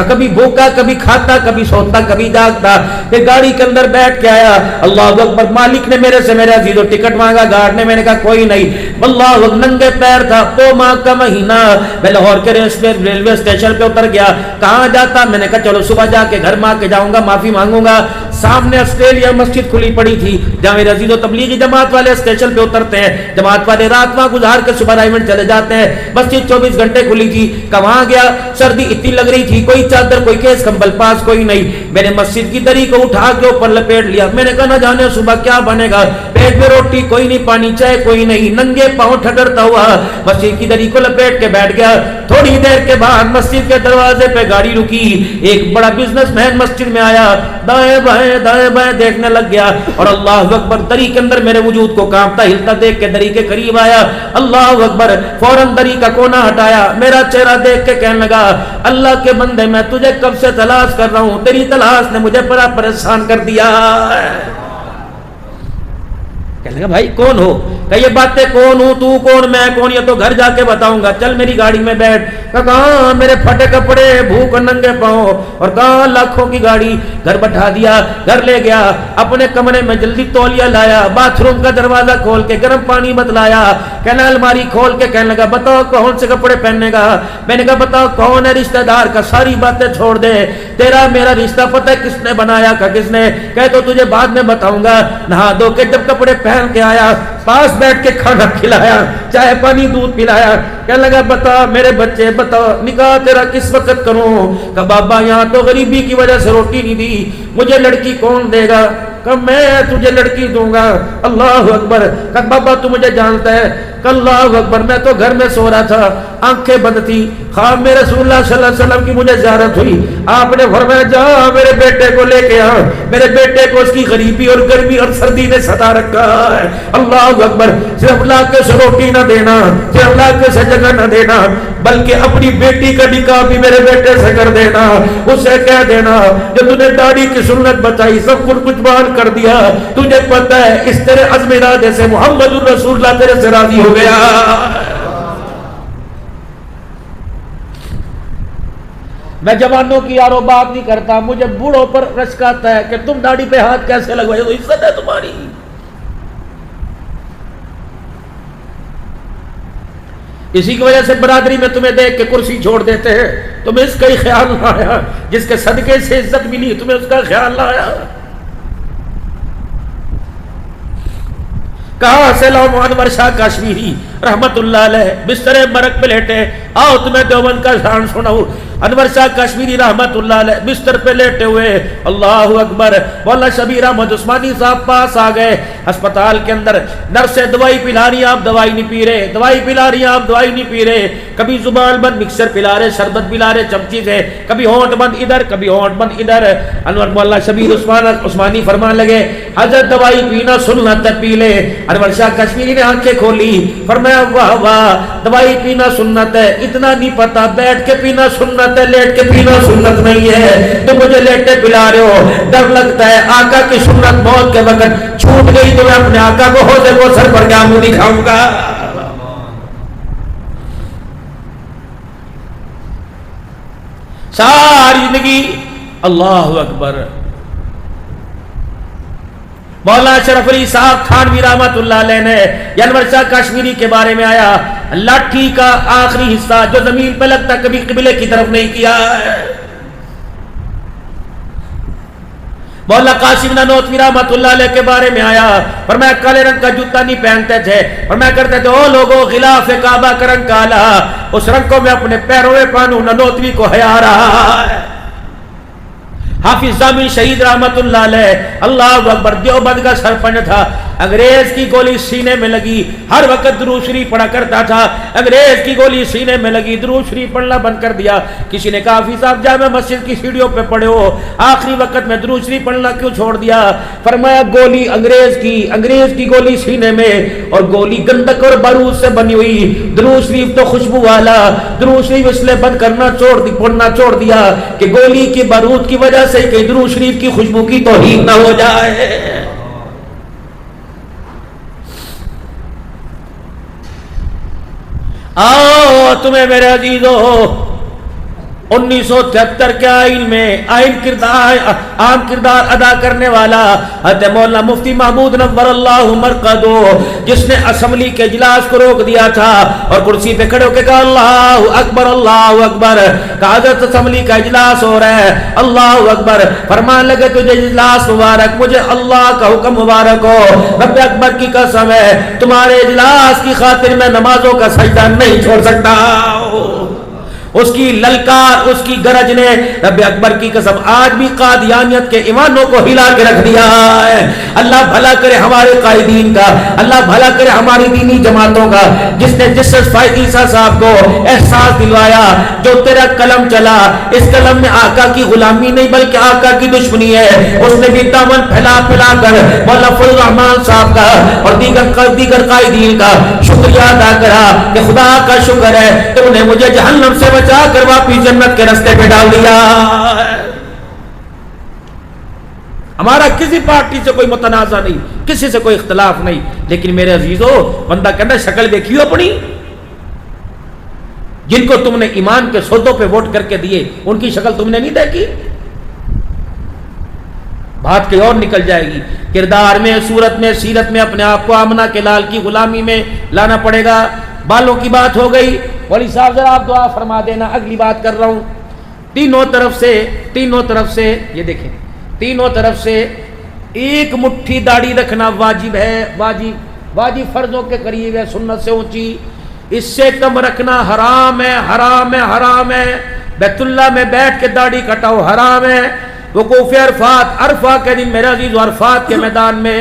کبھی بھوکا, کبھی کھاتا, کبھی سوتا, کبھی جاگتا. پھر گاڑی کے اندر بیٹھ کے آیا, اللہ اکبر, مالک نے میرے سے, میرے عزیزو, ٹکٹ مانگا, گارڈ نے, میں نے کہا کوئی نہیں. اللہ ننگے پیر تھا, 2 ماہ کا مہینہ. میں لاہور کے ریلوے اسٹیشن پہ اتر گیا. کہاں جاتا, میں نے کہا چلو صبح جا کے گھر ماں کے جاؤں گا, معافی مانگوں گا. سامنے آسٹریلیا مسجد کھلی پڑی تھی, جہاں میرے عزیزو تبلیغی جماعت والے اسٹیشن پہ اترتے ہیں, جماعت والے رات وہاں گزار کے صبح رائمنڈ چلے جاتے ہیں. مسجد 24 گھنٹے کھلی تھی. کہاں گیا, سردی اتنی لگ رہی تھی, کوئی چادر, کوئی کیس کمبل پاس کوئی نہیں. میں نے مسجد کی دری کو اٹھا کے اوپر لپیٹ لیا. میں نے کہا نہ جانے صبح کیا بنے گا, پیٹ میں روٹی کوئی نہیں, پانی چائے کوئی نہیں, ننگے پاؤں ٹھٹرتا ہوا مسجد کی دری کو لپیٹ کے بیٹھ گیا. تھوڑی دیر کے بعد مسجد کے دروازے پہ گاڑی رکی, ایک بڑا بزنس مین مسجد میں آیا, دائیں بائیں دیکھنے لگ گیا, اور اللہ اکبر, دری کے اندر میرے وجود کو کانپتا ہلتا دیکھ کے دری کے قریب آیا. اللہ اکبر, فوراً دری کا کونا ہٹایا, میرا چہرہ دیکھ کے کہنے لگا اللہ کے بندے, میں تجھے کب سے تلاش کر رہا ہوں, تیری تلاش نے مجھے بڑا پریشان کر دیا. کہنے لگا بھائی کون ہو, کہ یہ باتیں کون ہوں, تو کون, میں کون, یہ تو گھر جا کے بتاؤں گا, چل میری گاڑی میں بیٹھ. کہاں میرے پھٹے کپڑے, بھوک ننگے پاؤں, اور کہاں لاکھوں کی گاڑی, گھر بٹھا دیا. گھر لے گیا, اپنے کمرے میں جلدی تولیہ لایا, باتھ روم کا دروازہ کھول کے گرم پانی بتلایا. کہنا الماری کھول کے کہنے لگا بتاؤ کون سے کپڑے پہننے گا. میں نے کہا بتاؤ کون ہے رشتہ دار کا, ساری باتیں چھوڑ دے, تیرا میرا رشتہ پتہ ہے کس نے بنایا, کا کس نے, کہ تو تجھے بعد میں بتاؤں گا. نہا دھو کے جب کپڑے پہن کے آیا, پاس بیٹھ کے کھانا کھلایا, چائے پانی دودھ پلایا. کہنے لگا بتا میرے بچے, بتا نکاح تیرا کس وقت کروں. کہ بابا یہاں تو غریبی کی وجہ سے روٹی نہیں دی, مجھے لڑکی کون دے گا. کہ میں تجھے لڑکی دوں گا. اللہ اکبر. کہ بابا تو مجھے جانتا ہے, اللہ اکبر، میں تو گھر میں سو رہا تھا، آنکھیں بند تھی، خواب میں رسول اللہ صلی اللہ علیہ وسلم کی مجھے زیارت ہوئی، آپ نے فرمایا جا میرے بیٹے کو لے کے آ، میرے بیٹے کو اس کی غریبی اور گرمی اور سردی نے ستا رکھا ہے۔ اللہ اکبر، صرف لا کے سے روٹی نہ دینا، صرف لا کے سے جگہ نہ دینا، بلکہ اپنی بیٹی کا نکاح بھی میرے بیٹے سے کر دینا، اسے کہہ دینا جو تُو نے داڑھی کی سنت بتائی سب کچھ قربان کر دیا، تجھے پتہ ہے اس تیرے عزم ارادے سے محمد الرسول اللہ تیرے سے راضی ہو گیا۔ میں جوانوں کی یارو بات نہیں کرتا، مجھے بوڑھوں پر رشک آتا ہے کہ تم داڑھی پہ ہاتھ کیسے لگوائے، تو عزت ہے تمہاری۔ اسی کی وجہ سے برادری میں تمہیں دیکھ کے کرسی چھوڑ دیتے ہیں، تمہیں اس کا ہی خیال نہ آیا، جس کے صدقے سے عزت ملی تمہیں اس کا خیال نہ آیا۔ کہاں سے لاؤ انور شاہ کشمیری رحمت اللہ علیہ بستر مرگ پہ لیٹے، آؤ تمہیں دیوبند کا شان سناؤ۔ انور شاہ کشمیری رحمت اللہ علیہ بستر پہ لیٹے ہوئے، اللہ اکبر، مولانا شبیر احمد عثمانی صاحب پاس آ گئے ہسپتال کے اندر، نرس سے دوائی پلا رہی، آپ دوائی نہیں پی رہے، دوائی پلا رہی، آپ دوائی نہیں پی رہے، کبھی زبان بند مکسر پلا رہے، شربت پلا رہے چمچی سے، کبھی ہونٹ بند ادھر کبھی ہونٹ بند ادھر۔ انور مولانا شبیر عثمانی فرمان لگے حضرت دوائی پینا سنت ہے، پی لے۔ انور شاہ کشمیری نے آنکھیں کھولی، فرمایا واہ واہ، دوائی پینا سنت ہے، اتنا نہیں پتا بیٹھ کے پینا سنت ہے، لیٹ کے پینا سنت نہیں ہے، تو مجھے لیٹے پلا رہے ہو، ڈر لگتا ہے آقا کی سنت موت کے وقت چھوٹ گئی تو میں اپنے آقا کو حوض کوثر پر کیا منہ دکھاؤں گا۔ ساری زندگی اللہ اکبر۔ مولانا شرف علی صاحب تھانوی رحمت اللہ علیہ نے انور شاہ کشمیری کے بارے میں آیا، لاٹھی کا آخری حصہ جو زمین پہ لگتا کبھی قبلے کی طرف نہیں کیا ہے۔ مولانا قاسم نانوتوی رحمت اللہ علیہ کے بارے میں آیا، فرمایا کالے رنگ کا جوتا نہیں پہنتے تھے، فرمایا کرتے تھے او لوگوں غلاف کعبہ کا رنگ کالا، اس رنگ کو میں اپنے پیروں میں پہنوں، نانوتوی کو حیا رہا ہے۔ حافظ ضامن شہید رحمت اللہ علیہ اللہ اکبر دیوبند کا سرپنچ تھا، انگریز کی گولی سینے میں لگی، ہر وقت درود شریف پڑھا کرتا تھا، انگریز کی گولی سینے میں لگی، درود شریف پڑھنا بند کر دیا۔ کسی نے کہا حافظ صاحب جامع مسجد کی سیڑھیوں پہ پڑھے ہو، آخری وقت میں درود شریف پڑھنا کیوں چھوڑ دیا؟ فرمایا گولی انگریز کی گولی سینے میں، اور گولی گندک اور بارود سے بنی ہوئی، درود شریف تو خوشبو والا، درود شریف اس لیے بند کرنا پڑھنا چھوڑ دیا کہ گولی کی بارود کی وجہ سے کہ درود شریف کی خوشبو کی توہین نہ ہو جائے۔ آؤ تمہیں میرے عزیزو 1973 کے آئین میں عام کردار ادا کرنے والا حضرت مولانا مفتی محمود نور اللہ مرقدو، جس نے اسمبلی کے اجلاس کو روک دیا تھا اور کرسی پہ کھڑے ہو کے کہا اللہ اکبر اللہ اکبر، کہا حضرت اسمبلی کا اجلاس ہو رہا ہے اللہ اکبر، فرمان لگے تجھے اجلاس مبارک، مجھے اللہ کا حکم مبارک ہو، رب اکبر کی قسم ہے تمہارے اجلاس کی خاطر میں نمازوں کا سجدہ نہیں چھوڑ سکتا۔ اس کی للکار، اس کی گرج نے رب اکبر کی قسم آج بھی قادیانیت کے ایمانوں کو ہلا کے رکھ دیا ہے۔ اللہ بھلا کرے ہمارے قائدین کا، اللہ بھلا کرے ہماری دینی جماعتوں کا، جس نے جسٹس فائز عیسیٰ صاحب کو احساس دلوایا جو تیرا قلم چلا، اس قلم میں آقا کی غلامی نہیں بلکہ آقا کی دشمنی ہے، اس نے بھی دامن پھیلا کر مولانا فضل الرحمان صاحب کا اور دیگر قائدین کا شکریہ ادا کرا کہ خدا کا شکر ہے تم نے مجھے جہنم سے بچا کر واپس جنت کے راستے پہ ڈال دیا۔ ہمارا کسی پارٹی سے کوئی متنازع نہیں، کسی سے کوئی اختلاف نہیں، لیکن میرے عزیزو بندہ کہنا شکل دیکھیو اپنی، جن کو تم نے ایمان کے سودوں پہ ووٹ کر کے دیے ان کی شکل تم نے نہیں دیکھی، بات کہیں اور نکل جائے گی۔ کردار میں، صورت میں، سیرت میں اپنے آپ کو آمنہ کے لال کی غلامی میں لانا پڑے گا۔ بالوں کی بات ہو گئی، ولی صاحب ذرا آپ دعا فرما دینا، اگلی بات کر رہا ہوں۔ تینوں طرف سے یہ دیکھیں، تینوں طرف سے ایک مٹھی داڑھی رکھنا واجب ہے، واجب فرضوں کے قریب ہے، سنت سے اونچی، اس سے کم رکھنا حرام ہے، حرام ہے، حرام ہے۔ بیت اللہ میں بیٹھ کے داڑھی کٹاؤ حرام ہے، وقوف عرفات، عرفہ کے دن میرے عزیز عرفات کے میدان میں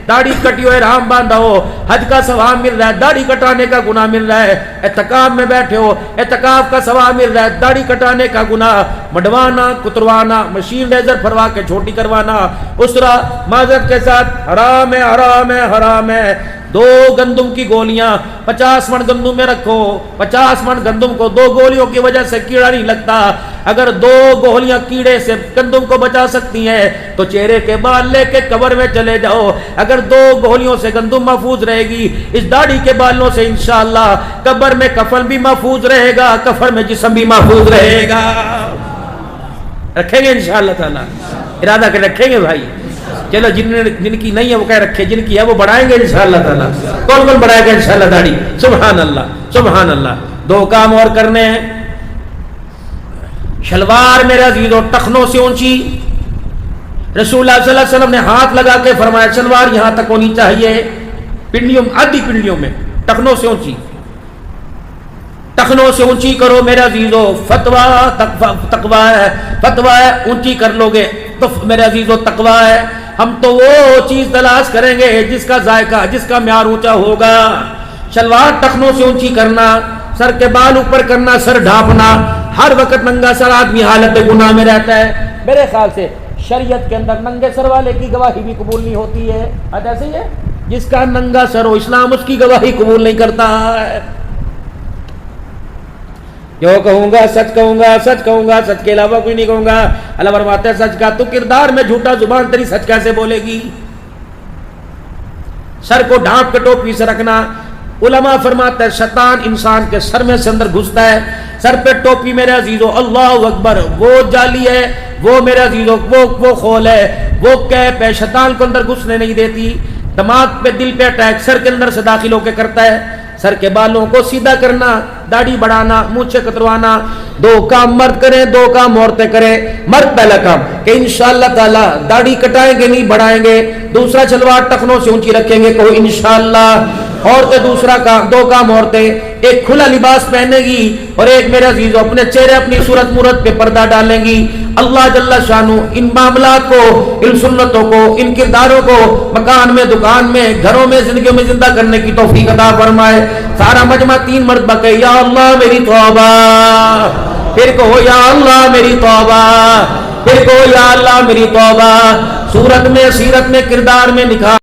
داڑھی کٹی ہوئے احرام باندھا ہو، حج کا ثواب مل رہا ہے، داڑھی کٹانے کا گناہ مل رہا ہے، اعتکاف میں بیٹھے ہو، اعتکاف کا ثواب مل رہا ہے، داڑھی کٹانے کا گناہ، مڈوانا، کتروانا، مشین لیزر پھروا کے چھوٹی کروانا، اسرا معذرت کے ساتھ حرام ہے، حرام ہے، حرام ہے۔ 2 گندم کی گولیاں 50 من گندم میں رکھو، 50 من گندم کو 2 گولیوں کی وجہ سے کیڑا نہیں لگتا۔ اگر 2 گولیاں کیڑے سے گندم کو بچا سکتی ہیں تو چہرے کے بال لے کے قبر میں چلے جاؤ، اگر 2 گولیوں سے گندم محفوظ رہے گی، اس داڑھی کے بالوں سے انشاءاللہ قبر میں کفن بھی محفوظ رہے گا، کفن میں جسم بھی محفوظ رہے گا۔ رکھیں گے انشاءاللہ تعالی، ارادہ کر رکھیں گے بھائی۔ چلو جن کی نہیں ہے وہ کہہ رکھے، جن کی ہے وہ بڑھائیں گے انشاءاللہ تعالی۔ کون کون بڑھائے گا انشاءاللہ داڑھی؟ سبحان اللہ، سبحان اللہ۔ 2 کام اور کرنے ہیں۔ شلوار میرے عزیزو ٹخنوں سے اونچی، رسول اللہ صلی اللہ علیہ وسلم نے ہاتھ لگا کے فرمایا شلوار یہاں تک ہونی چاہیے، پنڈلیوں آدھی پنڈلیوں میں، ٹخنوں سے اونچی، ٹخنوں سے اونچی کرو میرے عزیزو۔ فتویٰ تقویٰ ہے، فتویٰ ہے، اونچی کر لو گے تو میرے عزیزو تقویٰ ہے۔ ہم تو وہ چیز تلاش کریں گے جس کا ذائقہ، جس کا معیار اونچا ہوگا۔ شلوار ٹخنوں سے اونچی کرنا، سر کے بال اوپر کرنا، سر ڈھانپنا، ہر وقت ننگا سر آدمی حالت گناہ میں رہتا ہے۔ میرے خیال سے شریعت کے اندر ننگے سر والے کی گواہی بھی قبول نہیں ہوتی ہے، ایسے ہی ہے، جس کا ننگا سر ہو اسلام اس کی گواہی قبول نہیں کرتا ہے۔ جو کہوں گا سچ کہوں گا، سچ کہوں گا، سچ کے علاوہ کوئی نہیں کہوں گا۔ اللہ فرماتے ہیں سچ کا تو کردار میں جھوٹا زبان تیری سچ کیسے بولے گی؟ سر کو ڈھانپ کے ٹوپی سے رکھنا، علماء فرماتے ہیں شیطان انسان کے سر میں سے اندر گھستا ہے، سر پہ ٹوپی میرے عزیزو اللہ اکبر، وہ جالی ہے، وہ میرے عزیزو وہ خول ہے، وہ کیپ ہے، شیطان کو اندر گھسنے نہیں دیتی۔ دماغ پہ دل پہ اٹیک سر کے اندر سے داخل ہو کے کرتا ہے۔ سر کے بالوں کو سیدھا کرنا، داڑھی بڑھانا، مونچھیں کتروانا، 2 کام مرد کریں، 2 کام عورتیں کریں۔ مرد پہلا کام کہ انشاءاللہ تعالی داڑھی کٹائیں گے نہیں بڑھائیں گے، دوسرا شلوار ٹخنوں سے اونچی رکھیں گے، کہو انشاءاللہ۔ عورتیں دوسرا کام، 2 کام عورتیں، ایک کھلا لباس پہنے گی اور ایک میرے عزیزو اپنے چہرے اپنی صورت مورت پہ پردہ ڈالیں گی۔ اللہ جل شانو ان معاملات کو، ان سنتوں کو، ان کرداروں کو مکان میں، دکان میں، گھروں میں، زندگیوں میں زندہ کرنے کی توفیق عطا فرمائے۔ سارا مجمع 3 مرتبہ کہے یا اللہ میری توبہ، پھر کہو یا اللہ میری توبہ، پھر کہو یا اللہ میری توبہ۔ صورت میں، سیرت میں، کردار میں نکھار